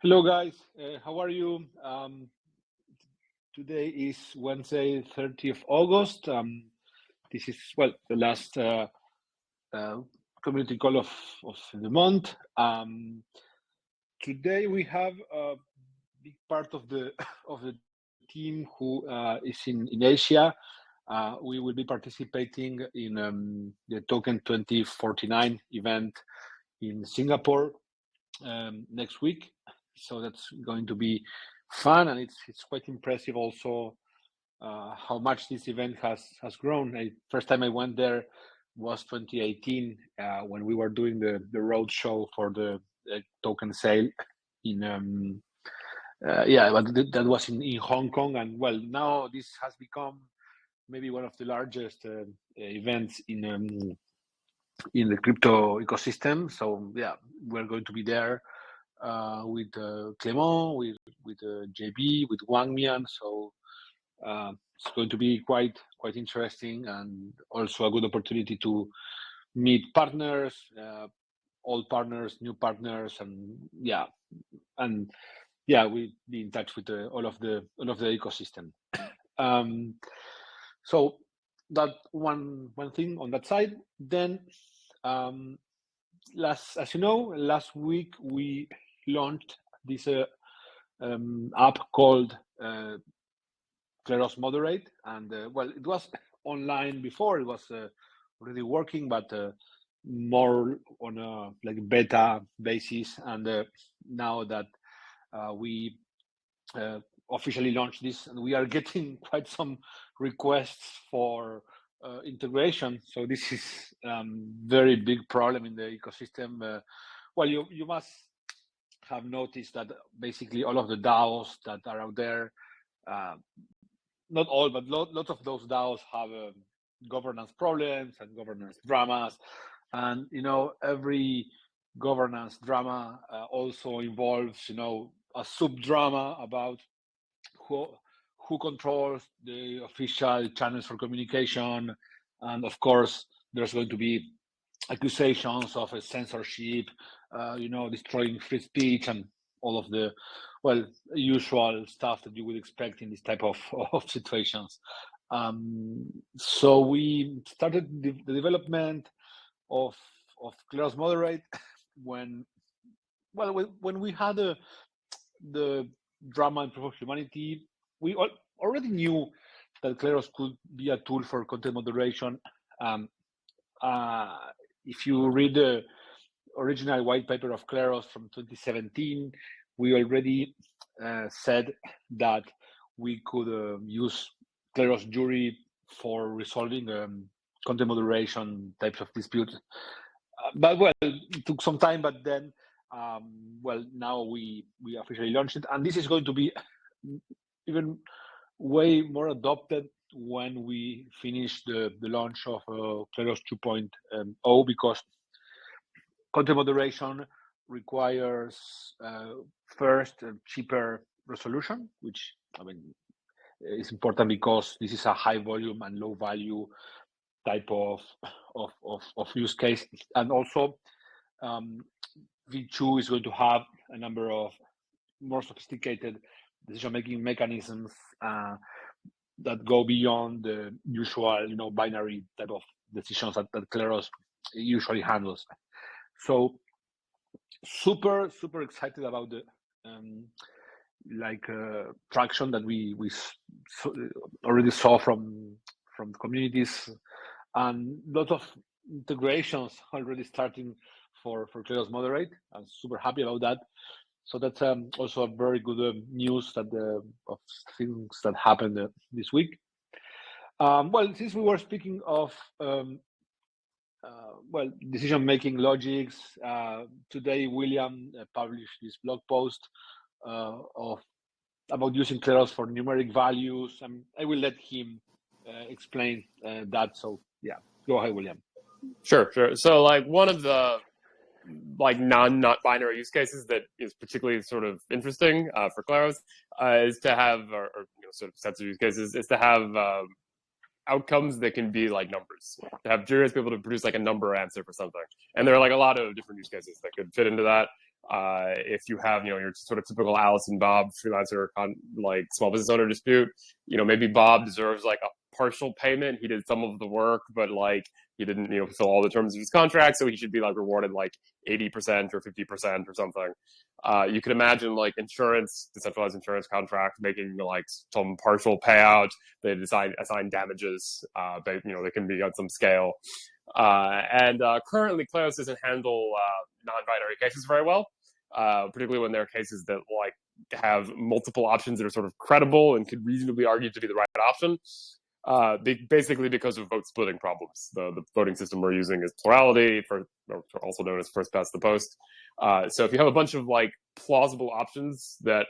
Hello, guys. How are you? Today is Wednesday, 30th August. This is, well, the last uh, community call of the month. Today we have a big part of the of the team who is in Asia. We will be participating in the Token 2049 event in Singapore next week. So that's going to be fun, and it's quite impressive also how much this event has grown. First time I went there was 2018 when we were doing the road show for the token sale in yeah, but that was in Hong Kong, and well, now this has become maybe one of the largest events in the crypto ecosystem. So yeah, we're going to be there with Clement, with JB, with Wang Mian. So it's going to be quite interesting, and also a good opportunity to meet partners, old partners, new partners, and we be in touch with all of the ecosystem. So that one thing on that side. Then as you know, last week we launched this app called Kleros Moderate, and well, it was online before. It was already working, but more on a like beta basis. And now that we officially launched this, and we are getting quite some requests for integration. So this is very big problem in the ecosystem. Well, you must have noticed that basically all of the DAOs that are out there, not all, but lots of those DAOs have governance problems and governance dramas. And, every governance drama also involves, a sub-drama about who controls the official channels for communication. And of course, there's going to be accusations of censorship, destroying free speech and all of the, well, usual stuff that you would expect in this type of situations. So we started the development of Kleros Moderate when we had the drama in Proof of Humanity. We already knew that Kleros could be a tool for content moderation. If you read the original white paper of Kleros from 2017, we already said that we could use Kleros jury for resolving content moderation types of disputes. But well, it took some time, but then now we officially launched it, and this is going to be even way more adopted when we finish the launch of Kleros 2.0, because content moderation requires first cheaper resolution, which is important because this is a high volume and low value type of use case. And also V2 is going to have a number of more sophisticated decision-making mechanisms that go beyond the usual, binary type of decisions that Kleros usually handles. So super excited about the traction that we already saw from communities, and lots of integrations already starting for Kleros Moderate. I'm super happy about that. So that's also a very good news that of things that happened this week. Well, since we were speaking of decision-making logics, today William published this blog post about using Kleros for numeric values, and I will let him explain that. So yeah, go ahead, William. Sure. So one of the not binary use cases that is particularly sort of interesting for Kleros is to have, or sort of sets of use cases, is to have outcomes that can be like numbers. To have juries be able to produce like a number answer for something. And there are like a lot of different use cases that could fit into that. If you have, your sort of typical Alice and Bob freelancer like small business owner dispute, maybe Bob deserves like a partial payment. He did some of the work, but like he didn't, fulfill all the terms of his contract, so he should be like rewarded like 80% or 50% or something. You could imagine like decentralized insurance contracts making like some partial payout. They assign damages. They can be on some scale. And currently, Kleros doesn't handle non-binary cases very well, particularly when there are cases that like have multiple options that are sort of credible and could reasonably argue to be the right option. Basically because of vote splitting problems. The voting system we're using is plurality, also known as first past the post. So if you have a bunch of like plausible options that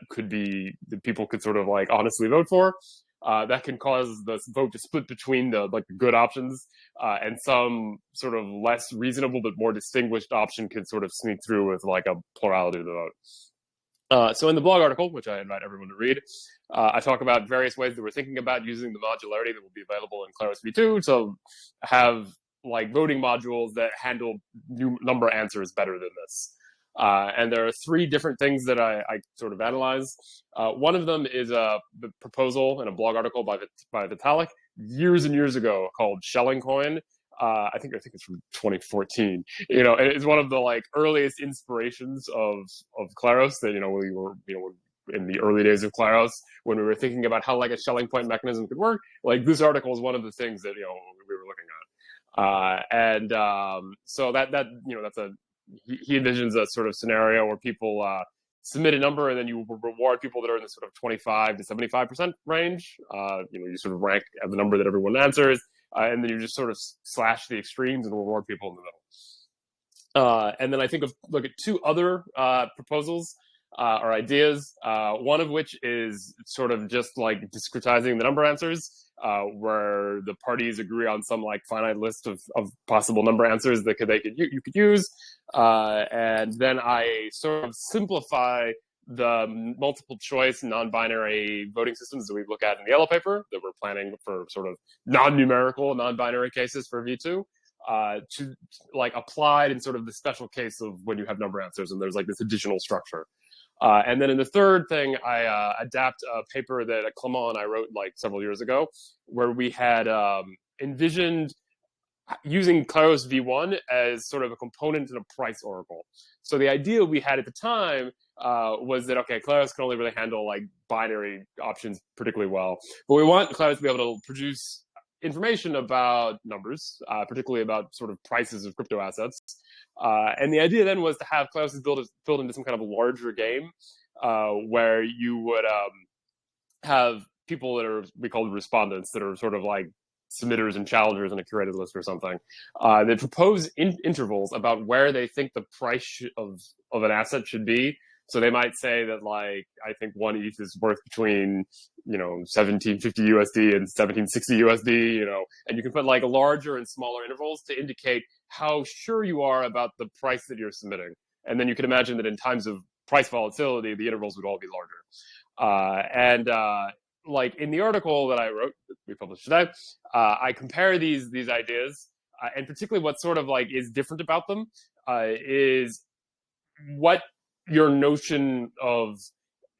people could sort of like honestly vote for, that can cause the vote to split between the good options, and some sort of less reasonable but more distinguished option could sort of sneak through with like a plurality of the vote. So in the blog article, which I invite everyone to read, I talk about various ways that we're thinking about using the modularity that will be available in Kleros v2 to have like voting modules that handle number answers better than this. And there are three different things that I sort of analyze. One of them is a proposal in a blog article by Vitalik years and years ago called Shelling Coin. I think it's from 2014. It's one of the like earliest inspirations of Kleros that we were in the early days of Kleros when we were thinking about how like a Shelling point mechanism could work. Like this article is one of the things that we were looking at, so that's he envisions a sort of scenario where people submit a number and then you reward people that are in the sort of 25 to 75% range. You sort of rank at the number that everyone answers, and then you just sort of slash the extremes and reward people in the middle. And then I think look at two other proposals or ideas, one of which is sort of just like discretizing the number answers, where the parties agree on some like finite list of possible number answers that you could use, and then I sort of simplify the multiple choice non-binary voting systems that we look at in the yellow paper that we're planning for sort of non-numerical non-binary cases for V2, to like applied in sort of the special case of when you have number answers and there's like this additional structure. And then in the third thing, I adapt a paper that Clement and I wrote like several years ago, where we had envisioned using Kleros v1 as sort of a component in a price oracle. So the idea we had at the time was that, okay, Kleros can only really handle like binary options particularly well, but we want Kleros to be able to produce information about numbers, particularly about sort of prices of crypto assets. And the idea then was to have Kleros built into some kind of larger game, where you would have people that we call respondents, that are sort of like submitters and challengers in a curated list or something, that propose intervals about where they think the price of an asset should be. So they might say that, like, I think one ETH is worth between, 1750 USD and 1760 USD, and you can put like larger and smaller intervals to indicate how sure you are about the price that you're submitting. And then you can imagine that in times of price volatility, the intervals would all be larger. Like in the article that I wrote, that we published today, I compare these ideas, and particularly what sort of like is different about them is what your notion of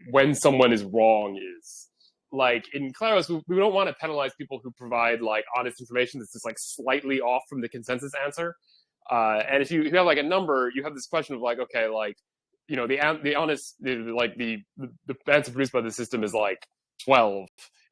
when someone is wrong is. Like in Kleros, we don't want to penalize people who provide like honest information that's just like slightly off from the consensus answer. And if you have like a number, you have this question of like, okay, like, the answer produced by the system is like 12,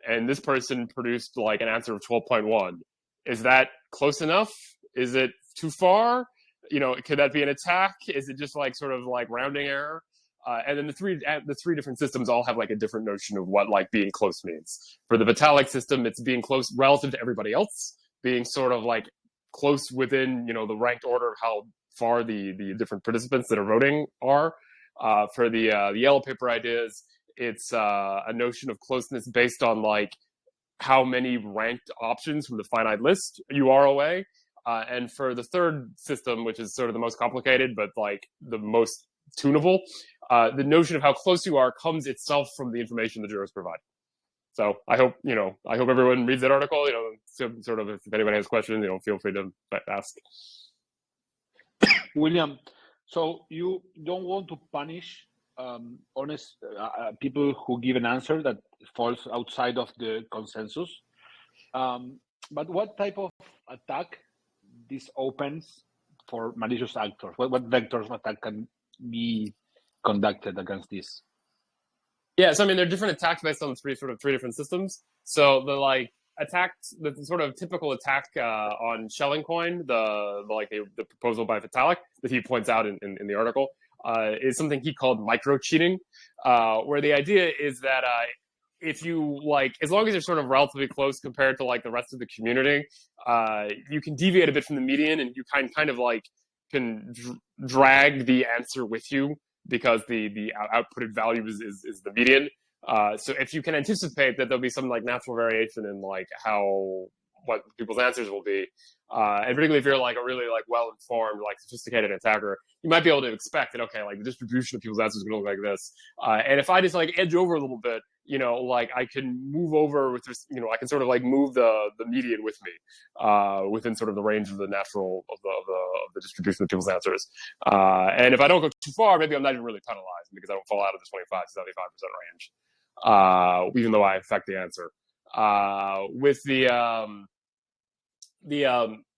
and this person produced like an answer of 12.1. Is that close enough? Is it too far? Could that be an attack? Is it just like sort of like rounding error? And then the three different systems all have like a different notion of what like being close means. For the Vitalik system, it's being close relative to everybody else, being sort of like close within, the ranked order of how far the different participants that are voting are. For the yellow paper ideas, it's a notion of closeness based on like how many ranked options from the finite list you are away. And for the third system, which is sort of the most complicated, but like the most tunable, the notion of how close you are comes itself from the information the jurors provide. So I hope everyone reads that article. Sort of if anybody has questions, feel free to ask. William, So you don't want to punish honest people who give an answer that falls outside of the consensus. But what type of attack this opens for malicious actors? What vectors of attack can be conducted against this? Yeah, so I mean, there are different attacks based on three different systems. So the sort of typical attack on Shelling Coin, the proposal by Vitalik that he points out in the article, is something he called micro cheating, where the idea is that if you as long as you're sort of relatively close compared to the rest of the community, you can deviate a bit from the median, and you kind of can drag the answer with you, because the outputted value is the median. So if you can anticipate that there'll be some natural variation in what people's answers will be, and particularly if you're a really well-informed, sophisticated attacker, you might be able to expect that, okay, the distribution of people's answers is going to look like this. And if I just edge over a little bit, I can move over with this, I can sort of move the median with me, within sort of the range of the natural of the distribution of people's answers. And if I don't go too far, maybe I'm not even really penalized because I don't fall out of the 25 to 75% range, even though I affect the answer. With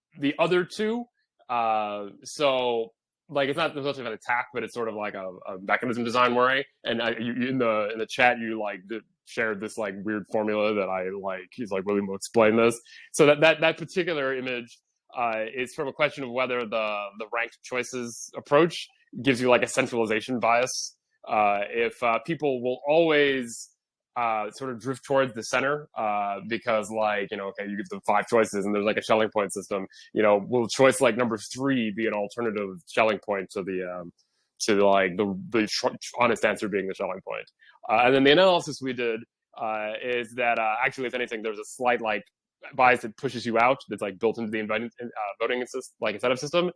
the other two, so it's not much of an attack, but it's sort of a mechanism design worry. And you in the chat, you shared this weird formula that he's William will explain this. So that particular image is from a question of whether the ranked choices approach gives you a centralization bias. If people will always sort of drift towards the center, because okay, you give them 5 choices and there's a Shelling point system, will choice number 3 be an alternative Shelling point to the honest answer being the Shelling point? And then the analysis we did is that actually, if anything, there's a slight bias that pushes you out that's built into the voting incentive system.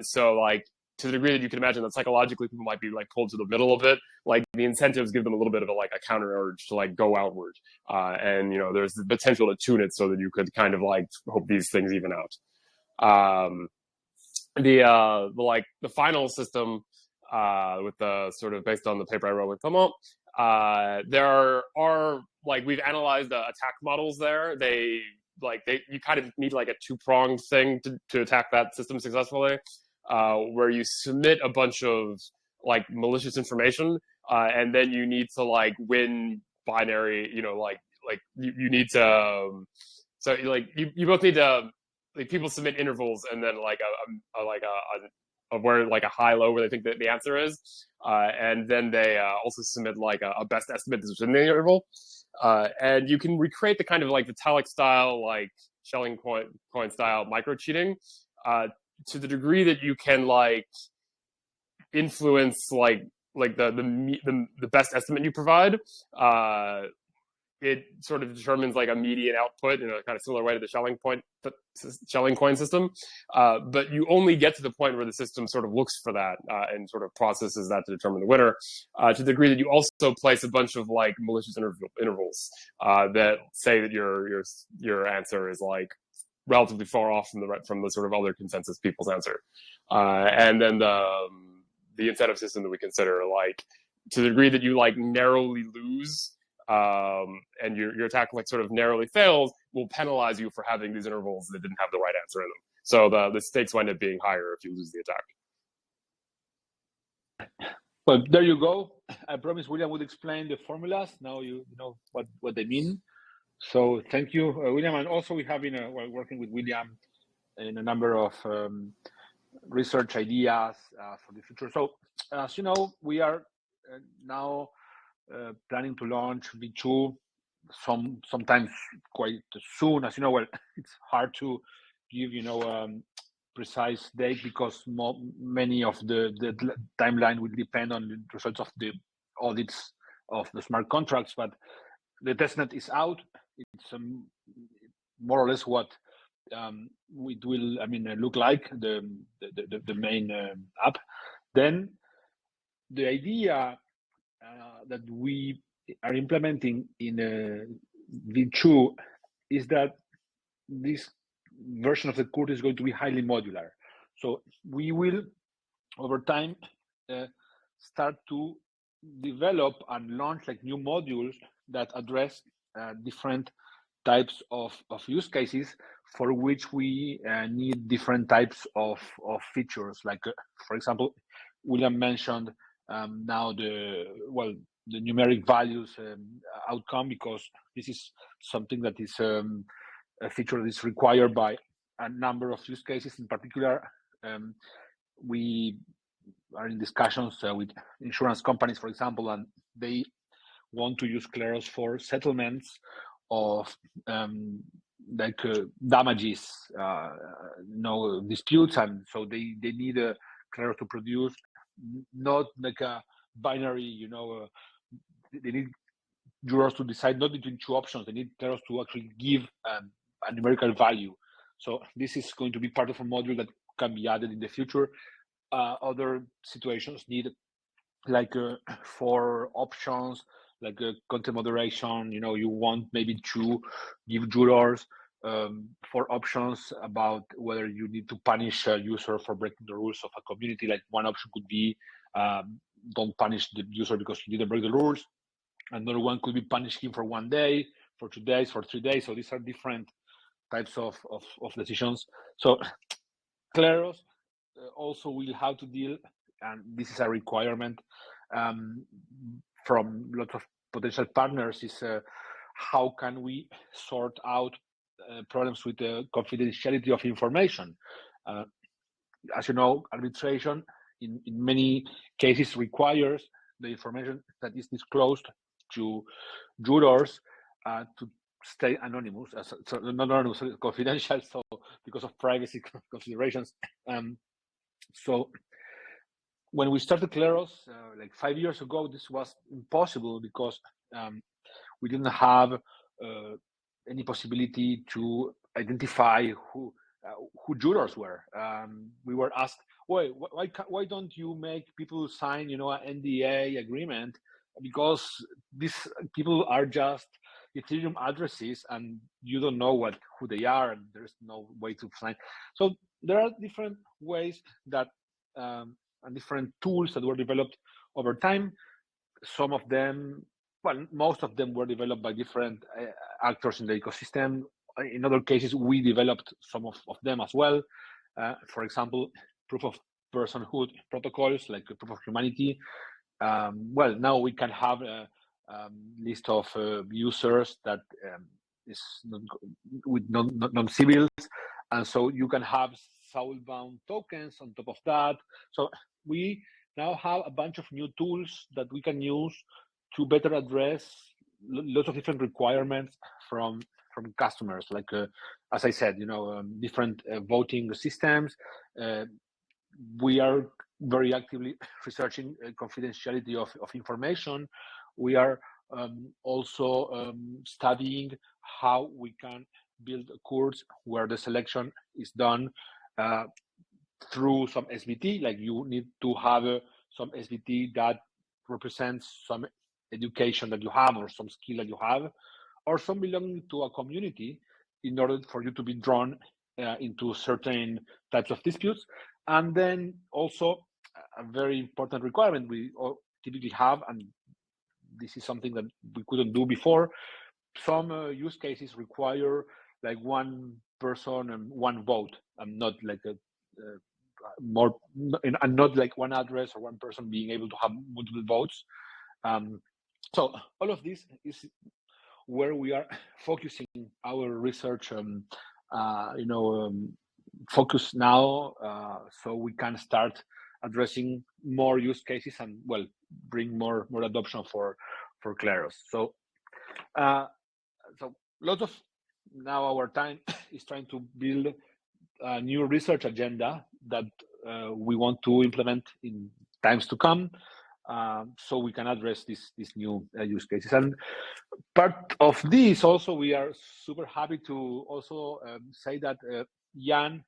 So to the degree that you can imagine that psychologically people might be pulled to the middle a bit, the incentives give them a little bit of a counter urge to go outward, and there's the potential to tune it so that you could kind of hope these things even out. The final system, with the sort of based on the paper I wrote with Clement, there are we've analyzed attack models there. You kind of need a 2-pronged thing to attack that system successfully, where you submit a bunch of malicious information, and then you need to win binary, you need to so you both need to people submit intervals and then where a high low where they think that the answer is, and then they also submit a best estimate that's within the interval, and you can recreate the kind of Vitalik style Shelling coin style micro cheating, to the degree that you can influence the best estimate you provide. It sort of determines a median output in a kind of similar way to the Shelling coin system, but you only get to the point where the system sort of looks for that, and sort of processes that to determine the winner, to the degree that you also place a bunch of malicious intervals that say that your answer is relatively far off from the sort of other consensus people's answer, and then the incentive system that we consider, to the degree that you narrowly lose, and your attack sort of narrowly fails, will penalize you for having these intervals that didn't have the right answer in them. So the stakes wind up being higher if you lose the attack. Well, there you go. I promised William would explain the formulas. Now you know what they mean. So thank you, William. And also we have been working with William in a number of research ideas for the future. So as you know, we are now planning to launch V2 sometimes quite soon. As you know, well, it's hard to give precise date because many of the timeline will depend on the results of the audits of the smart contracts. But the testnet is out. It's more or less what it will look like, the main app. Then the idea that we are implementing in V2 is that this version of the code is going to be highly modular. So we will over time start to develop and launch like new modules that address different types of use cases for which we need different types of features. Like, for example, William mentioned now the numeric values outcome, because this is something that is a feature that is required by a number of use cases. In particular, we are in discussions with insurance companies, for example, and they want to use Kleros for settlements of damages, disputes, and so they need a Kleros to produce not like a binary, they need jurors to decide not between two options. They need Kleros to actually give a numerical value. So this is going to be part of a module that can be added in the future. Other situations need like 4 options, like content moderation. You want maybe to give jurors 4 options about whether you need to punish a user for breaking the rules of a community. Like one option could be don't punish the user because he didn't break the rules. Another one could be punish him for 1 day, for 2 days, for 3 days. So these are different types of decisions. So Kleros also will have to deal, and this is a requirement from lots of potential partners, is how can we sort out problems with the confidentiality of information. As you know, arbitration in many cases requires the information that is disclosed to jurors to stay anonymous, so not anonymous, confidential, so because of privacy considerations. So when we started Kleros, like 5 years ago, this was impossible because we didn't have any possibility to identify who jurors were. We were asked, why don't you make people sign, an NDA agreement? Because these people are just Ethereum addresses, and you don't know who they are, and there's no way to find. So there are different ways that and different tools that were developed over time. Some of them, most of them were developed by different actors in the ecosystem. In other cases, we developed some of them as well. For example, proof of personhood protocols like proof of humanity. Now we can have a list of users that is with non-civils, and so you can have soulbound tokens on top of that. So we now have a bunch of new tools that we can use to better address lots of different requirements from customers. Like as I said, different voting systems. We are very actively researching confidentiality of information. We are also studying how we can build courts where the selection is done through some SVT. Like you need to have some SVT that represents some education that you have, or some skill that you have, or some belonging to a community, in order for you to be drawn into certain types of disputes. And then also a very important requirement we typically have, and this is something that we couldn't do before. Some use cases require like one person and one vote, and not like and not like one address or one person being able to have multiple votes. So all of this is where we are focusing our research, focus now, so we can start addressing more use cases and bring more adoption for Kleros. So lots of now our time is trying to build a new research agenda that we want to implement in times to come, so we can address these new use cases. And part of this also, we are super happy to also say that Jan,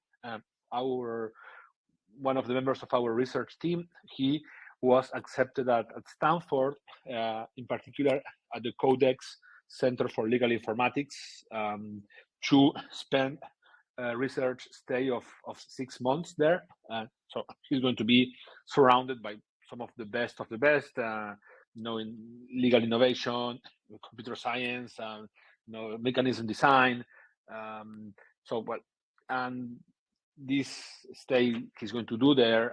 one of the members of our research team, he was accepted at Stanford, in particular at the Codex Center for Legal Informatics, to spend research stay of 6 months there. So he's going to be surrounded by some of the best, in legal innovation, computer science, mechanism design. And this stay he's going to do there,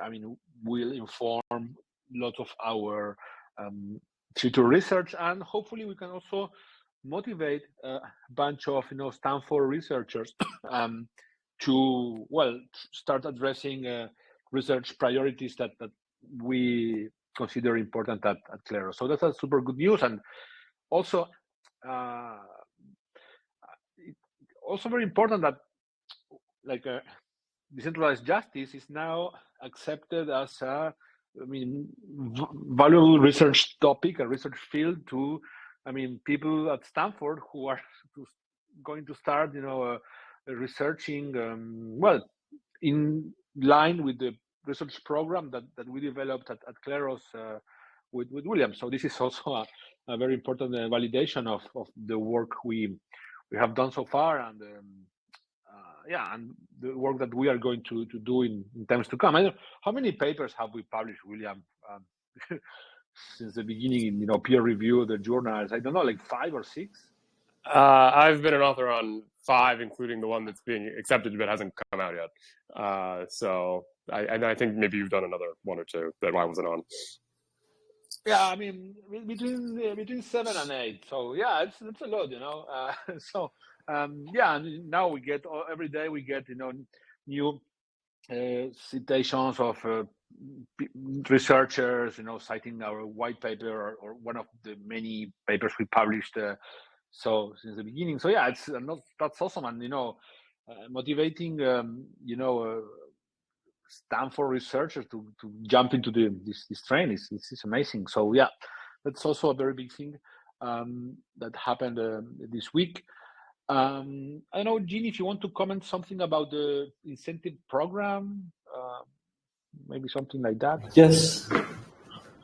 will inform lots of our future research, and hopefully we can also motivate a bunch of Stanford researchers to start addressing research priorities that we consider important at Kleros. So that's a super good news, and also very important that decentralized justice is now accepted as a valuable research topic, a research field to people at Stanford who are going to start researching in line with the research program that we developed at Kleros with William. So this is also a very important validation of the work we have done so far, and and the work that we are going to do in times to come. I don't know, how many papers have we published, William, since the beginning in peer-reviewed journals? I don't know, like 5 or 6. I've been an author on 5, including the one that's being accepted but hasn't come out yet. So I think maybe you've done another 1 or 2 that I wasn't on. Yeah, between 7 and 8. So yeah, it's a lot, and now we get every day we get new citations of researchers citing our white paper or one of the many papers we published so since the beginning. So yeah, that's awesome, and motivating Stanford researchers to jump into this train is amazing. So yeah, that's also a very big thing that happened this week. I don't know, Jean, if you want to comment something about the incentive program, maybe something like that. Yes.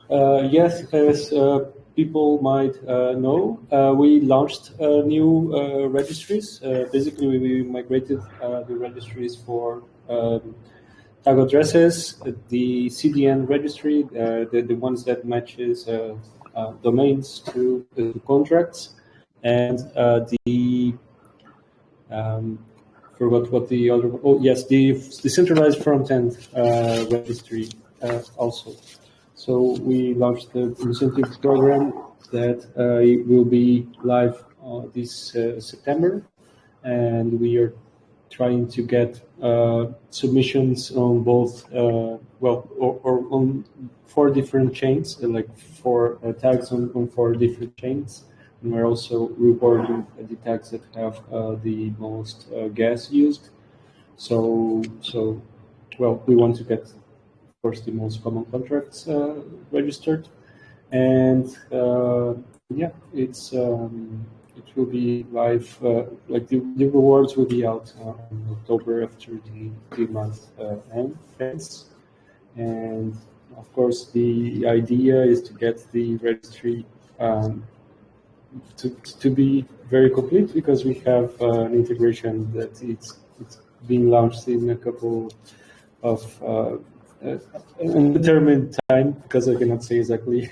Yes, as people might know, we launched new registries. Basically, we migrated the registries for tag addresses, the CDN registry, the ones that matches domains to contracts, and the forgot what the other. Oh yes, the decentralized front end registry also. So we launched the incentive program that will be live this September, and we are trying to get submissions on both, or on 4 different chains, like 4 tags on 4 different chains. And we're also rewarding the tags that have the most gas used. So we want to get, of course, the most common contracts registered, and it will be live. Like the rewards will be out in October after the month ends, and of course the idea is to get the registry to be very complete, because we have an integration that it's being launched in a couple of undetermined time, because I cannot say exactly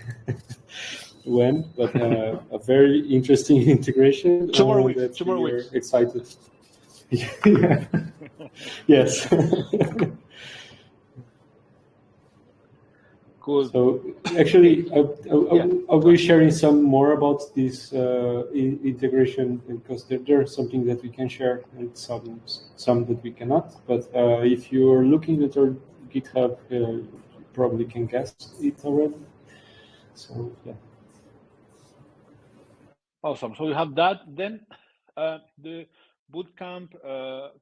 when, but a very interesting integration. 2 more weeks. That 2 more we are weeks. excited. Yeah. Yes. Cool. So actually, I'll be sharing some more about this integration, because there's something that we can share and some that we cannot. But if you're looking at our GitHub, you probably can guess it already. So yeah. Awesome. So you have that. Then the bootcamp,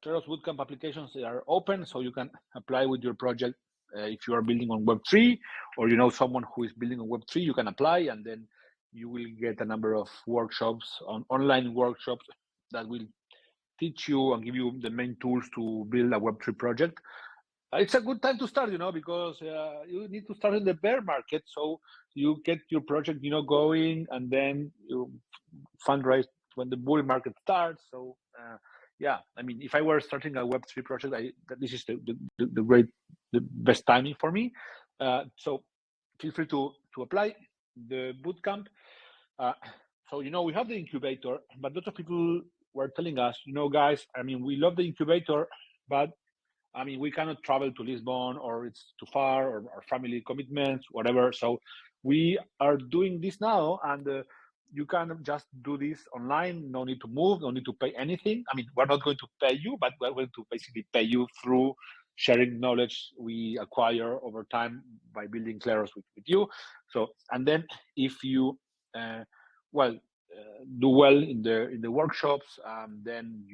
Kleros bootcamp applications, they are open, so you can apply with your project. If you are building on Web3, or someone who is building on Web3, you can apply, and then you will get a number of workshops, online workshops, that will teach you and give you the main tools to build a Web3 project. It's a good time to start, because you need to start in the bear market, so you get your project, going, and then you fundraise when the bull market starts. So yeah, I mean, if I were starting a Web3 project, this is the best timing for me. So feel free to apply the bootcamp. So, we have the incubator, but lots of people were telling us, guys, I mean, we love the incubator, but I mean, we cannot travel to Lisbon, or it's too far, or family commitments, whatever. So we are doing this now, and you can just do this online. No need to move, no need to pay anything. I mean, we're not going to pay you, but we're going to basically pay you through sharing knowledge we acquire over time by building Kleros with you. So, and then if you, do well in the workshops, then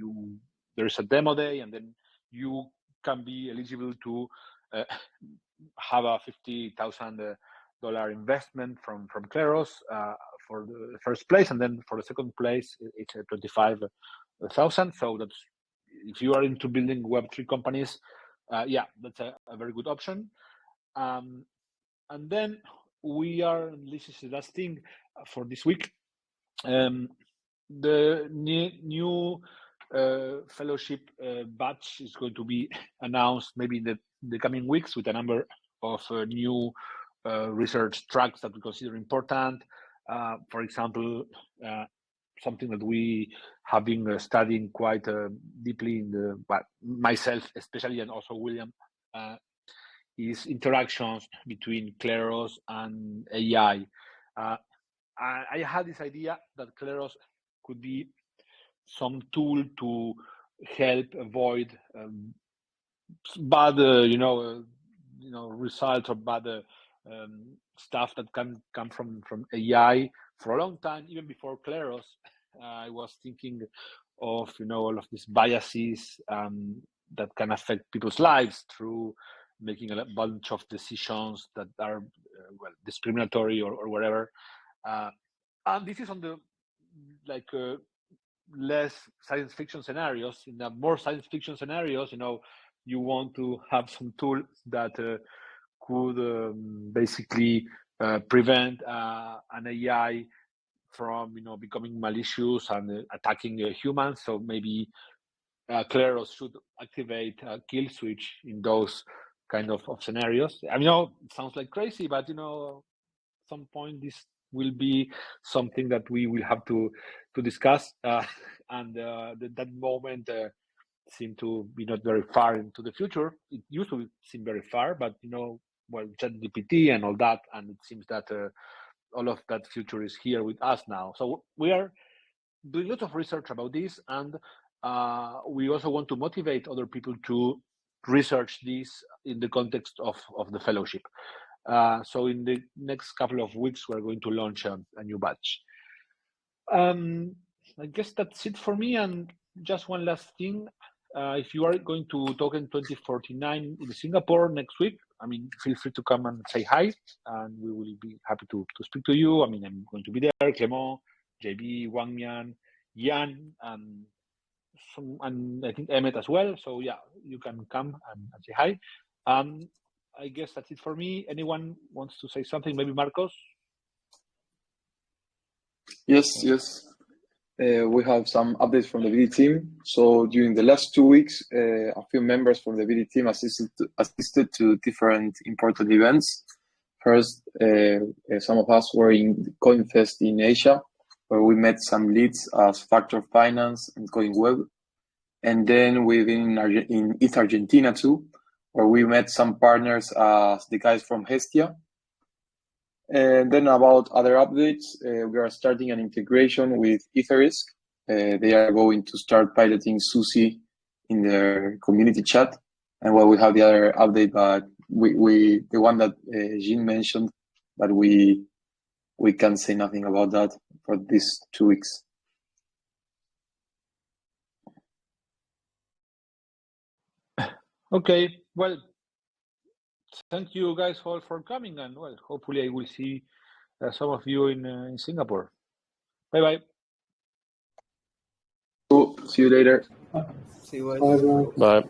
there's a demo day, and then you can be eligible to have a $50,000 investment from Kleros for the first place, and then for the second place it's a 25,000. So that's, if you are into building Web3 companies, that's a very good option. And then this is the last thing for this week. The new fellowship batch is going to be announced maybe in the coming weeks, with a number of new research tracks that we consider important. For example, something that we have been studying quite deeply myself especially, and also William, is interactions between Kleros and AI. I had this idea that Kleros could be some tool to help avoid bad, results or bad stuff that can come from AI. For a long time, even before Kleros, I was thinking of all of these biases that can affect people's lives through making a bunch of decisions that are discriminatory or whatever. And this is on the less science fiction scenarios. In the more science fiction scenarios, you want to have some tool that could basically prevent an AI from becoming malicious and attacking humans. So maybe Kleros should activate a kill switch in those kind of scenarios. I mean, it sounds like crazy, but at some point this will be something that we will have to discuss, and that moment seemed to be not very far into the future. It used to seem very far, but ChatGPT and all that, and it seems that all of that future is here with us now. So we are doing lots of research about this, and we also want to motivate other people to research this in the context of the fellowship. So in the next couple of weeks, we're going to launch a new batch. I guess that's it for me. And just one last thing. If you are going to Token 2049 in Singapore next week, I mean, feel free to come and say hi, and we will be happy to speak to you. I mean, I'm going to be there, Clement, JB, Wang Mian, Yan, and I think Emmet as well. So yeah, you can come and say hi. I guess that's it for me. Anyone wants to say something? Maybe Marcos? Yes. We have some updates from the BD team. So during the last 2 weeks, a few members from the BD team assisted to different important events. First, some of us were in CoinFest in Asia, where we met some leads as Factor Finance and CoinWeb. And then we've been in ETH Argentina too, where we met some partners as the guys from Hestia. And then about other updates, we are starting an integration with Etherisk. They are going to start piloting Susi in their community chat. And we have the other update, but we the one that Jean mentioned, but we can't say nothing about that for these 2 weeks. Okay, well, thank you guys all for coming, and hopefully I will see some of you in Singapore. Bye-bye. Cool. See you later. See you later. Bye.